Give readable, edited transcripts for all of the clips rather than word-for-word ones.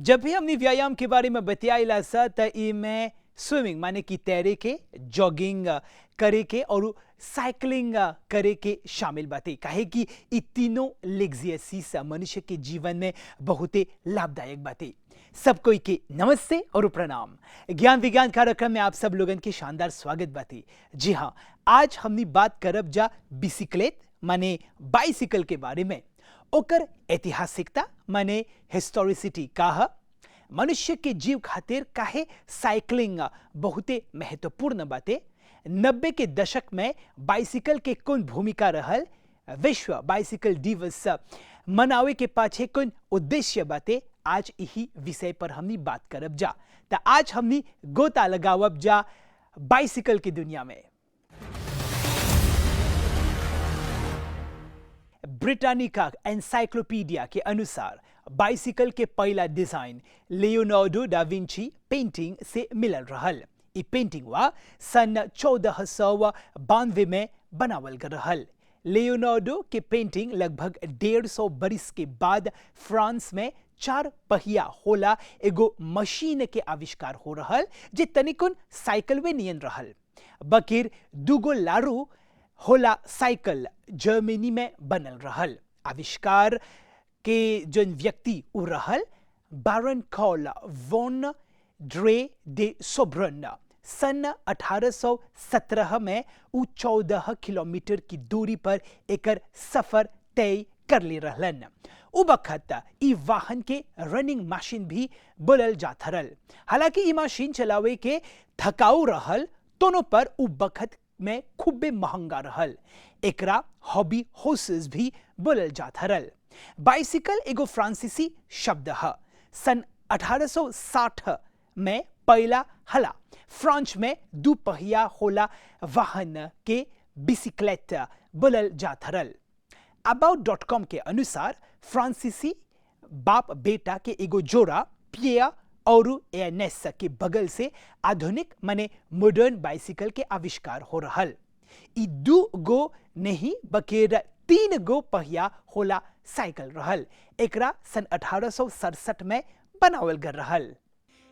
जब भी हमने व्यायाम के बारे में बतियाइला सा त इमे स्विमिंग माने कि तैरे के, जॉगिंग करे के और साइकिलिंग करे के शामिल बाटे। काहे कि इ तीनों एक्सरसाइज मनुष्य के जीवन में बहुते लाभदायक बाटे। सब कोई के नमस्ते और प्रणाम। ज्ञान विज्ञान कार्यक्रम में आप सब लोगन के शानदार स्वागत बाटे। जी हाँ, आज हमनी बात करब जा बिसिकलेट माने बाइसिकल के बारे में। ओकर ऐतिहासिकता माने हिस्टोरिसिटी का ह, मनुष्य के जीव खातिर काहे साइकिलिंग बहुते महत्वपूर्ण बाटे। 90 के दशक में बाइसिकल के कौन भूमिका रहल, विश्व बाइसिकल दिवस मनावे के पाछे कौन उद्देश्य बाटे, आज यही विषय पर हमनी बात करब जा। त आज हमनी गोता लगावब जा बाइसिकल की दुनिया में। ब्रिटानिका एनसाइक्लोपीडिया के अनुसार बाइसिकल के पहला design Leonardo da Vinci painting से मिलल रहल। इ पेंटिंग वा सन 1492 में बनावल गल रहल। लियोनार्डो के पेंटिंग लगभग 150 बरिस के बाद फ्रांस में 4 पहिया होला एगो मशीन के आविष्कार हो रहल, जे तनिकुन साइकिल वे नियन रहल। बकिर दुगो लारू होला साइकिल जर्मनी में बनल रहल। आविष्कार के जन व्यक्ति उ रहल बारन कार्ल वॉन ड्रे डे सोब्रन। सन 1817 में उ 14 किलोमीटर की दूरी पर एकर सफर तय कर ले रहलन। उ बखत इ वाहन के रनिंग मशीन भी बोलल जात रहल। हालांकि इ मशीन चलावे के थकाऊ रहल, दोनों पर उ बखत में खूबे महंगा रहल। एकरा हॉबी हॉर्सेस भी बोलल जात रहल। बाइसिकल एगो फ्रांसीसी शब्द है। सन 1860 में पहला हला फ्रांस में 2 पहिया होला वाहन के बिसिकलेट बोलल जात रहल। about.com के अनुसार फ्रांसीसी बाप बेटा के एगो जोड़ा पियर और एनेस के बगल से आधुनिक माने मॉडर्न बाइसिकल के आविष्कार हो रहल। इ 2 गो नहीं बकेर 3 गो पहिया होला साइकिल रहल। एकरा सन 1867 में बनावल गल रहल।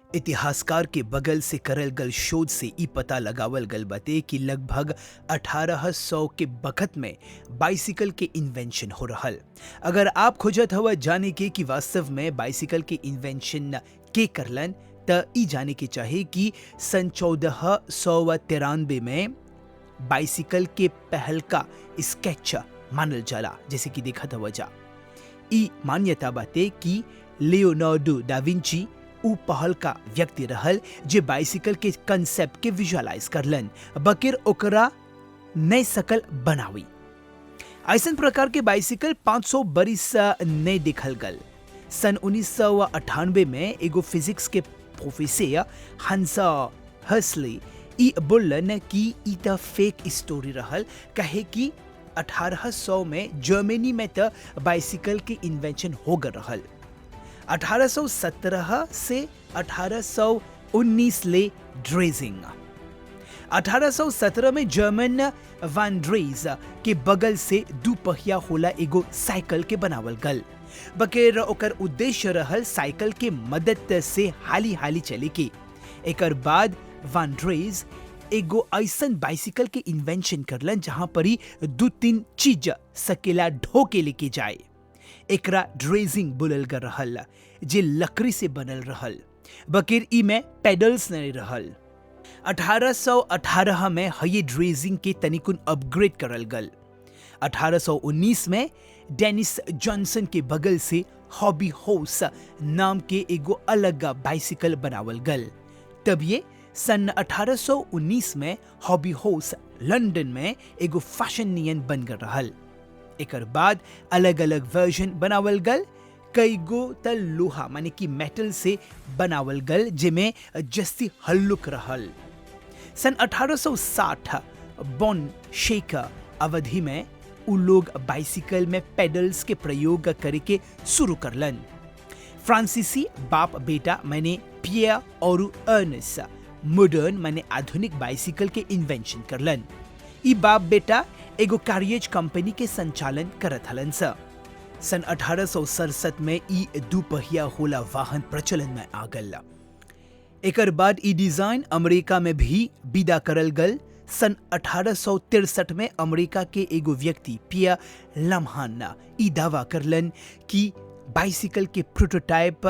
इतिहासकार के बगल से करल गल शोध से इ पता लगावल गल बाटे कि लगभग 1800 के बखत में बाइसिकल के इन्वेंशन हो रहल। अगर आप खोजत हवा जाने के कि वास्तव में बाइसिकल के इन्वेंशन के करलन, त इ जाने के चाहे कि सन 1493 में बाइसिकल के पहल का स्केच मानल जाला, जैसे कि देखत हवा जा। इ मान्यता बाटे कि लियोनार्डो डा विंची उ पहल का व्यक्ति रहल जे बाइसिकल के कंसेप्ट के विजुअलाइज करलन, बकिर ओकरा नए सकल बनावी। ऐसन प्रकार के बाइसिकल 500 बरिस नए देखल गल। सन 1998 में एगो फिजिक्स के प्रोफेसर हंस हर्सली इ बोलन कि इ त फेक स्टोरी रहल, कहे कि 1800 में जर्मनी में त बाइसिकल के इन्वेंशन हो गल रहल। 1817 से 1819 ले ड्रेजिंग। 1817 में जर्मन वान ड्रेज के बगल से 2 पहिया होला एगो साइकिल के बनावल गल। बकेर ओकर उद्देश्य रहल साइकिल के मदद से हाली हाली चले के। एकर बाद वान ड्रेज एगो ऐसन बाइसिकल के इन्वेंशन करलन जहां पर ही 2-3 चीज सकेला ढोके लेके जाए। एकरा ड्रेजिंग बोलल गल रहल, जे लकड़ी से बनल रहल, बकिर ई में पेडल्स नहीं रहल। 1818 में हये ड्रेजिंग के तनिकुन अपग्रेड करल गल। 1819 में डेनिस जॉनसन के बगल से हॉबी हॉर्स नाम के एगो अलग बाइसिकल बनावल गल। तब ये सन 1819 में हॉबी हॉर्स लंदन में एगो फैशन नियन बन गल रहल। एकर बाद अलग अलग वर्जन बनावल गल। कई गो त लोहा माने कि मेटल से बनावल गल, जेमे जस्ती हल्लुक रहल। सन 1860 बॉन शेकर अवधि में उ लोग बाइसिकल में पेडल्स के प्रयोग करे के शुरू करलन। फ्रांसीसी बाप बेटा माने पियर और अर्नेस मॉडर्न माने आधुनिक बाइसिकल के इन्वेंशन करलन। इ बाप बेटा एगो कैरियज कंपनी के संचालन करत हलन स। सन 1867 में ई दुपहिया होला वाहन प्रचलन में आ गल। एकर बाद ई डिजाइन अमेरिका में भी विदा करल गल। सन 1863 में अमेरिका के एगो व्यक्ति पिया लम्हान ई दावा करलन कि बाइसिकल के प्रोटोटाइप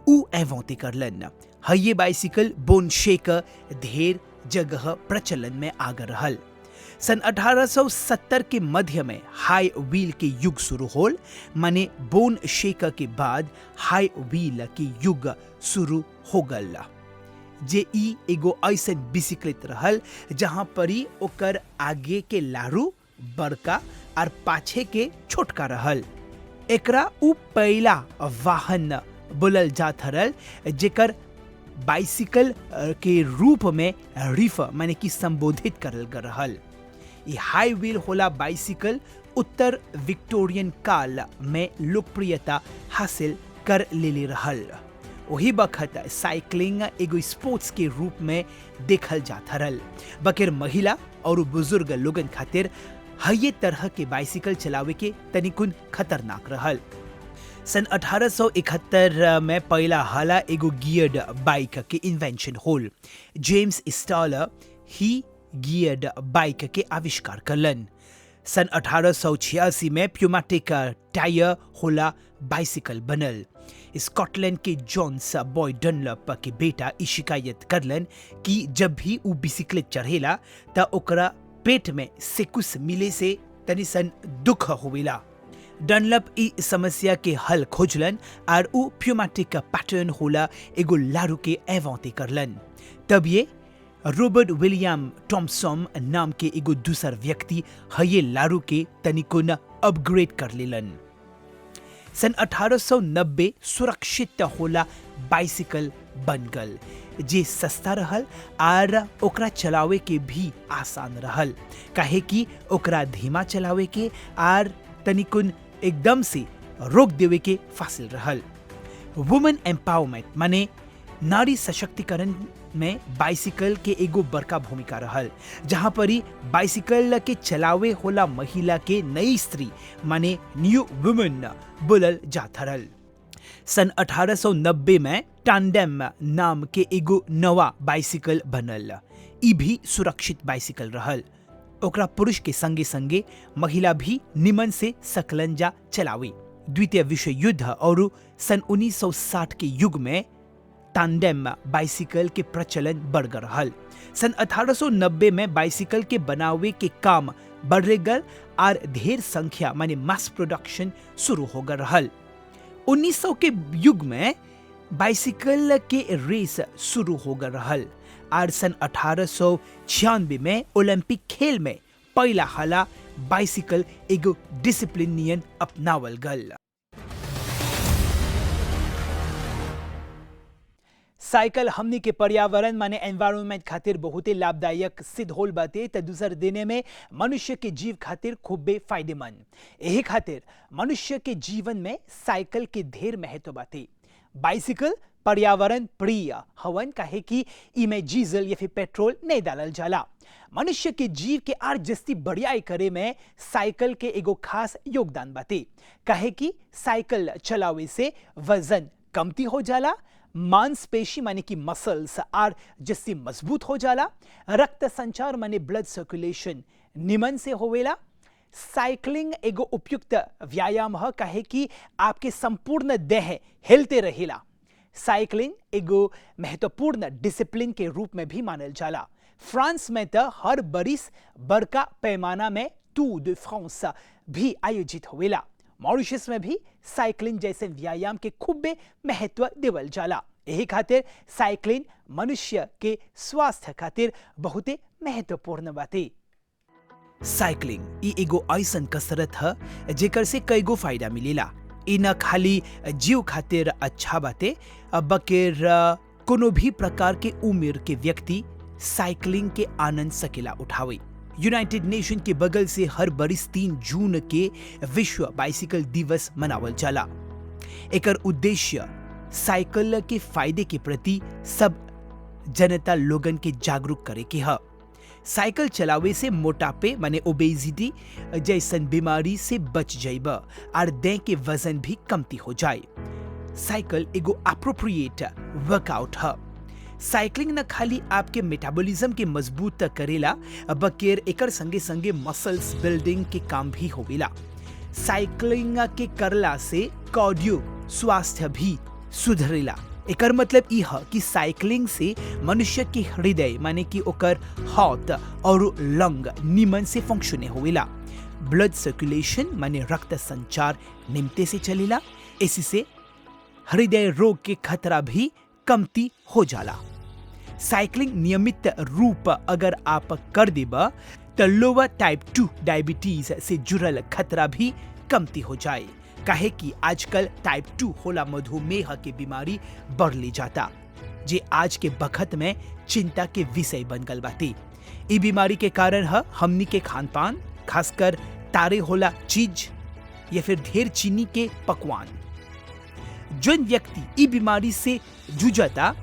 उ एवंती करलन। ये बाइसिकल बोन शेकर ढेर जगह प्रचलन में आगे रहल। सन 1870 के मध्य में हाई व्हील के युग शुरू होल, माने बोन शेकर के बाद हाई व्हील के युग शुरू हो गल। जे ई एगो ऐसन बिसिकलेट रहल जहां परी ओकर आगे के लारू बड़का और पाछे के छोटका रहल। एकरा उ पहला वाहन बोलल जात रहल जेकर बाइसिकल के रूप में रिफ माने कि संबोधित करल गल रहल। ई हाई व्हील होला बाइसिकल उत्तर विक्टोरियन काल में लोकप्रियता हासिल कर लेले रहल। वही बखत साइकिलिंग एगो स्पोर्ट्स के रूप में देखल जात रहल। बकर महिला और बुजुर्ग लोगन खातिर ये तरह के बाइसिकल चलावे के तनिकुन खतरनाक रहल। सन 1871 में पहला हाला एगो गियर्ड बाइक के इन्वेंशन होल। जेम्स स्टॉलर ही गियर्ड बाइक के आविष्कार करलन। सन 1886 में प्यूमाटिक टायर होला बाइसिकल बनल। स्कॉटलैंड के जॉन्स बॉय डनलप के बेटा ई शिकायत करलन कि जब भी उ बिसिकलेट चढ़ेला त ओकरा पेट में सेकुस मिले से तनी सन दुख होवेला। डनलप ई समस्या के हल खोजलन और उ प्यूमाटिक पैटर्न होला एगो लारू के एवंती करलन। तब ये रॉबर्ट विलियम टॉमसन नाम के एगो दूसर व्यक्ति ये लारू के तनिकुन अपग्रेड कर लेलन। सन 1890 सुरक्षित होला बाइसिकल बन गल, जे सस्ता रहल और ओकरा चलावे के भी आसान रहल, काहे कि ओकरा धीमा चलावे के और तनिकुन एकदम से रोक देवे के फासिल रहल। वुमेन एम्पावरमेंट माने नारी सशक्तिकरण में बाइसिकल के एगो बड़का भूमिका रहल, जहां परी बाइसिकल के चलावे होला महिला के नई स्त्री माने न्यू वुमेन बोलल जात रहल। सन 1890 में टांडेम नाम के एगो नवा बाइसिकल बनल। ई भी सुरक्षित बाइसिकल रहल। ओकरा पुरुष के संगे संगे महिला भी निमन से सकलन जा चलावे। द्वितीय विश्व युद्ध और सन 1960 के युग में टांडेम बाइसिकल के प्रचलन बढ़ गल। सन 1890 में बाइसिकल के बनावे के काम बढ़ गल और ढेर संख्या माने मास प्रोडक्शन शुरू हो गल रहल। 1900 के युग में बाइसिकल के रेस शुरू हो गल रहल और सन 1896 में ओलंपिक खेल में पहला हाला बाइसिकल एगो डिसिप्लिन नियन अपनावल गल। साइकिल हमनी के पर्यावरण माने एनवायरनमेंट खातिर बहुते लाभदायक सिद्ध होल बाटे, त दूसर देने में मनुष्य के जीव खातिर खूबे फायदेमंद। यही खातिर मनुष्य के जीवन में साइकिल के ढेर महत्व बाटे। बाइसिकल पर्यावरण प्रिय हवन, काहे कि इमे डीजल या फिर पेट्रोल नहीं डालल जाला। मनुष्य के जीव के आर जस्ती बढ़ियाई करे में साइकिल के एगो खास योगदान बाटे, काहे कि साइकिल चलावे से वजन कमती हो जाला, मांसपेशी माने कि मसल्स आर जस्ती मजबूत हो जाला, रक्त संचार माने ब्लड सर्कुलेशन निमन से होवेला। साइकिलिंग एगो उपयुक्त व्यायाम है, काहे कि आपके संपूर्ण देह हिलते रहेला। साइकिलिंग एगो महत्वपूर्ण डिसिप्लिन के रूप में भी मानल जाला। फ्रांस में तो हर बरिस बड़का पैमाना में टूर de France भी आयोजित होवेला। मॉरिशस में भी साइकिलिंग जैसे व्यायाम के खूबे महत्व देवल जाला। यही खातिर साइकिलिंग मनुष्य के स्वास्थ्य खातिर बहुते महत्वपूर्ण बाटे। साइकिलिंग ई एगो ऐसन कसरत है जेकर से कई गो फायदा मिलेला। ई न खाली जीव खातिर अच्छा बाटे, बकर कोनो भी प्रकार के उम्र के व्यक्ति साइकिलिंग के आनंद सकेला उठावे। यूनाइटेड नेशन के बगल से हर बरिस 3 जून के विश्व बाइसिकल दिवस मनावल जाला। एकर उद्देश्य साइकिल के फायदे के प्रति सब जनता लोगन के जागरूक करे के है। साइकिल चलावे से मोटापे माने ओबेसिटी जैसन बीमारी से बच जाइब और देह के वजन भी कमती हो जाए। साइकिल एगो अप्रोप्रिएट वर्कआउट है। साइकिलिंग न खाली आपके मेटाबॉलिज्म के मजबूत करेला बल्कि एकर संगे संगे मसल्स बिल्डिंग के काम भी होवेला। साइकिलिंग के करला से कार्डियो स्वास्थ्य भी सुधरेला। एकर मतलब ई है कि साइकिलिंग से मनुष्य के हृदय माने कि ओकर हार्ट और लंग निमन से फंक्शन होवेला। ब्लड सर्कुलेशन माने रक्त संचार निमते से चलेला। इसी से हृदय रोग के खतरा भी कमती हो जाला। साइकिलिंग नियमित रूप अगर आप कर देबा तो लोअर टाइप 2 डायबिटीज से जुड़ल खतरा भी कमती हो जाए। काहे कि आजकल टाइप 2 होला मधुमेह के बीमारी बढ़ ले जाता, जे आज के बखत में चिंता के विषय बन गल बाटे। ई बीमारी के कारण है हमनी के खान पान, खासकर तारे होला चीज या फिर ढेर चीनी के पकवान। जोन व्यक्ति ई बीमारी से जूझता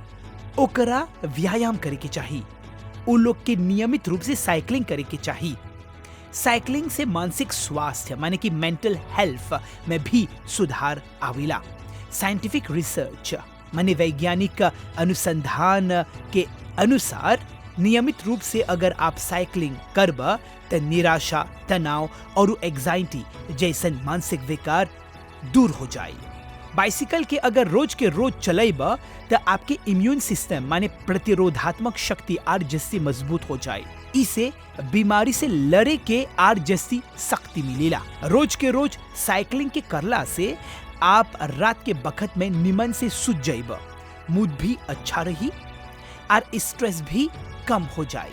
ओकरा व्यायाम करे के चाहिए। उ लोग के नियमित रूप से साइकिलिंग करे के चाहिए। साइकिलिंग से मानसिक स्वास्थ्य माने कि मेंटल हेल्थ में भी सुधार आवेला। साइंटिफिक रिसर्च माने वैज्ञानिक अनुसंधान के अनुसार नियमित रूप से अगर आप साइकिलिंग करब तो निराशा, तनाव और एंजाइटी जैसन मानसिक विकार दूर हो जाए। बाइसिकल के अगर रोज के रोज चलेब तो आपके इम्यून सिस्टम माने प्रतिरोधात्मक शक्ति आर जस्ती मजबूत हो जाए। इसे बीमारी से लड़े के आर जस्ती शक्ति मिलेला। रोज के रोज साइकिलिंग के करला से आप रात के बखत में निमन से सुत जाइब, मूड भी अच्छा रही और स्ट्रेस भी कम हो जाए।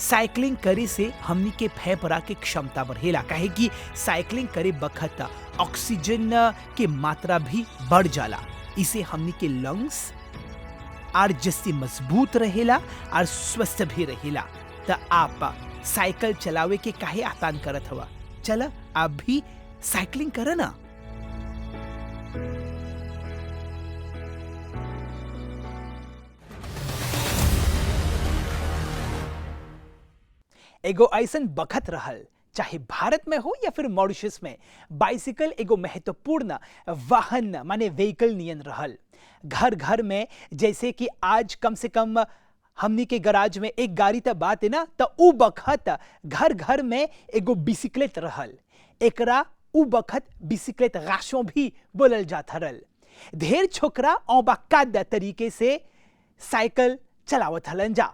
साइकिलिंग करे से हमनी के फेफड़ा के क्षमता बढ़ेला, काहे कि साइकिलिंग करे बखत ऑक्सीजन के मात्रा भी बढ़ जाला। इसे हमनी के लंग्स आर जस्ती मजबूत रहेला और स्वस्थ भी रहेला। तो आप साइकिल चलावे के काहे आसान करत हवा? चला आप भी साइकिलिंग करा ना। एगो ऐसन बखत रहल, चाहे भारत में हो या फिर मॉरिशस में, बाइसिकल एगो महत्वपूर्ण वाहन माने व्हीकल नियन रहल। घर घर में जैसे कि आज कम से कम हमनी के गराज में एक गाड़ी त बात है ना, तो उ बखत घर घर में एगो बिसिकलेट रहल। एकरा उ बखत बिसिकलेट गाशों भी बोलल जात हरल। ढेर छोकरा औबाकाद तरीके से साइकिल चलावत हलन जा।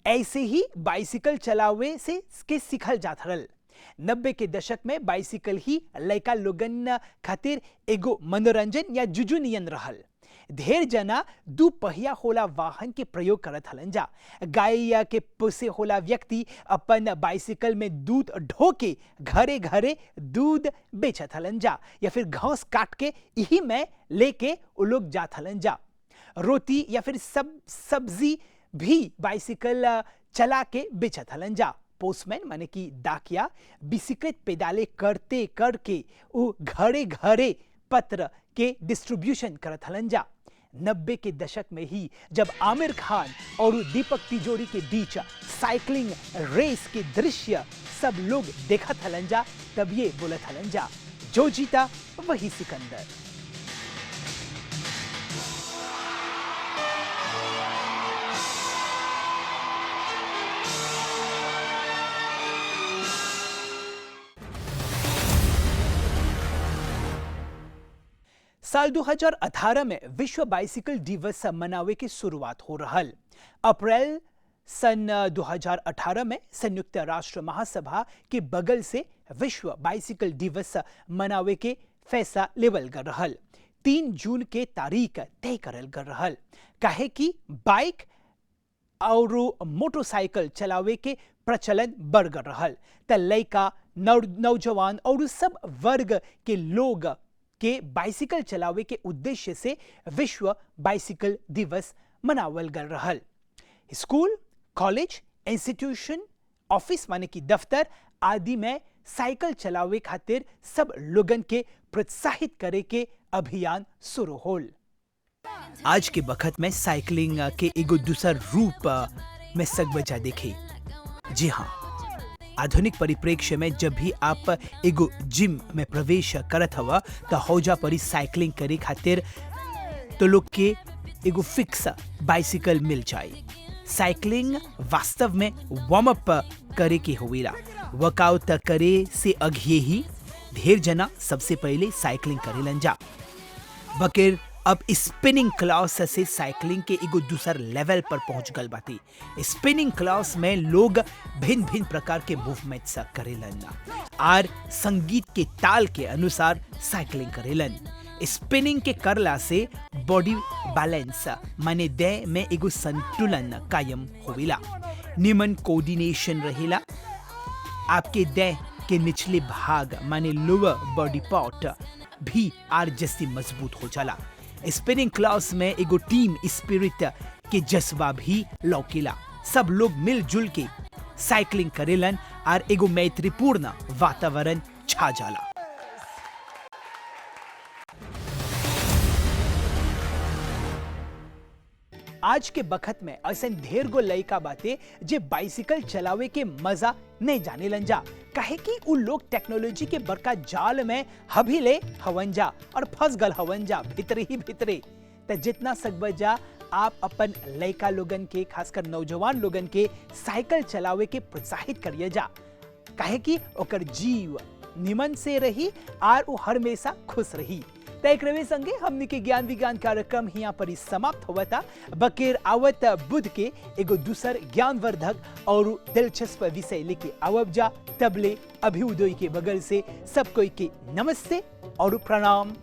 ऐसे ही बाइसिकल चलावे से के सिखल जात हरल। 90 के दशक में बाइसिकल ही लड़का लोगन खातिर एगो मनोरंजन या जुजू नियन रहल। ढेर जना दू पहिया होला वाहन के प्रयोग करत हलन जा। गाय या के पोसे होला व्यक्ति अपन बाइसिकल में दूध ढो के घरे घरे दूध बेचत हलन जा, या फिर घास काट के यही में लेके उ लोग जात हलन जा। रोटी या फिर सब्जी भी बाइसिकल चला के बेचत हलन जा। पोस्टमैन माने कि डाकिया बिसिकलेट पेदाले करते करके उ घरे घरे पत्र के डिस्ट्रीब्यूशन करत हलन जा। 90 के दशक में ही जब आमिर खान और दीपक तिजोरी के बीच साइकिलिंग रेस के दृश्य सब लोग देखत हलन जा, तब ये बोलत हलन जा, जो जीता वही सिकंदर। साल 2018 में विश्व बाइसिकल दिवस मनावे की शुरुआत हो रहल। अप्रैल सन 2018 में संयुक्त राष्ट्र महासभा के बगल से विश्व बाइसिकल दिवस मनावे के फैसला लेवल कर रहल। 3 जून के तारीख तय करल कर रहल, काहे कि बाइक और मोटरसाइकिल चलावे के प्रचलन बढ़ गल रहल। त लइका, नौजवान और सब वर्ग के लोग के बाइसिकल चलावे के उद्देश्य से विश्व बाइसिकल दिवस मनावल गल रहल। स्कूल, कॉलेज, इंस्टीट्यूशन, ऑफिस माने कि दफ्तर आदि में साइकिल चलावे खातिर सब लोगन के प्रोत्साहित करे के अभियान शुरू होल। आज के बखत में साइकिलिंग के एगो दूसर रूप में सगवजा देखे, जी हाँ, आधुनिक परिप्रेक्ष्य में जब भी आप एगो जिम में प्रवेश करत हवा तो हौजा परी साइकिलिंग करे खातिर तो लोग के एगो फिक्स बाइसिकल मिल जाए। साइकिलिंग वास्तव में वार्म अप करे के होवेला। वर्कआउट करे से अघिए ही ढेर जना सबसे पहले साइकिलिंग करेलन जा। बकेर अब स्पिनिंग क्लास से साइकिलिंग के एगो दूसर लेवल पर पहुंच गल बाती। स्पिनिंग क्लास में लोग भिन्न भिन्न प्रकार के मूवमेंट्स करेलन और संगीत के ताल के अनुसार साइकिलिंग करेलन। स्पिनिंग के करला से बॉडी बैलेंस माने देह में एगो संतुलन कायम होवेला, निमन कोऑर्डिनेशन रहेला। आपके देह के निचले भाग माने लोअर बॉडी पार्ट भी आर जैसी मजबूत हो जाला। स्पिनिंग क्लास में एगो टीम स्पिरिट के जज्बा भी लौकेला। सब लोग मिलजुल के साइकिलिंग करेलन और एगो मैत्रीपूर्ण वातावरण छा जाला। आज के बखत में ऐसे ढेर गो लइका बाते जे बाइसिकल चलावे के मजा नहीं जाने लन जा, काहे कि उ लोग टेक्नोलॉजी के बड़का जाल में हभी ले हवन जा और फंस गल हवन जा भीतरे ही भीतरे। त जितना सकब जा आप अपन लइका लोगन के, खासकर नौजवान लोगन के साइकिल चलावे के प्रोत्साहित करिए जा, काहे कि ओकर जीव निमन से रही और वो हमेशा खुश रही। एक रवि संगे हमने के ज्ञान विज्ञान कार्यक्रम यहाँ पर ही समाप्त हुआ था। बकेर आवत बुध के एगो दूसर ज्ञानवर्धक और दिलचस्प विषय लेके आवब जा। तबले अभ्युदय के बगल से सब कोई के नमस्ते और प्रणाम।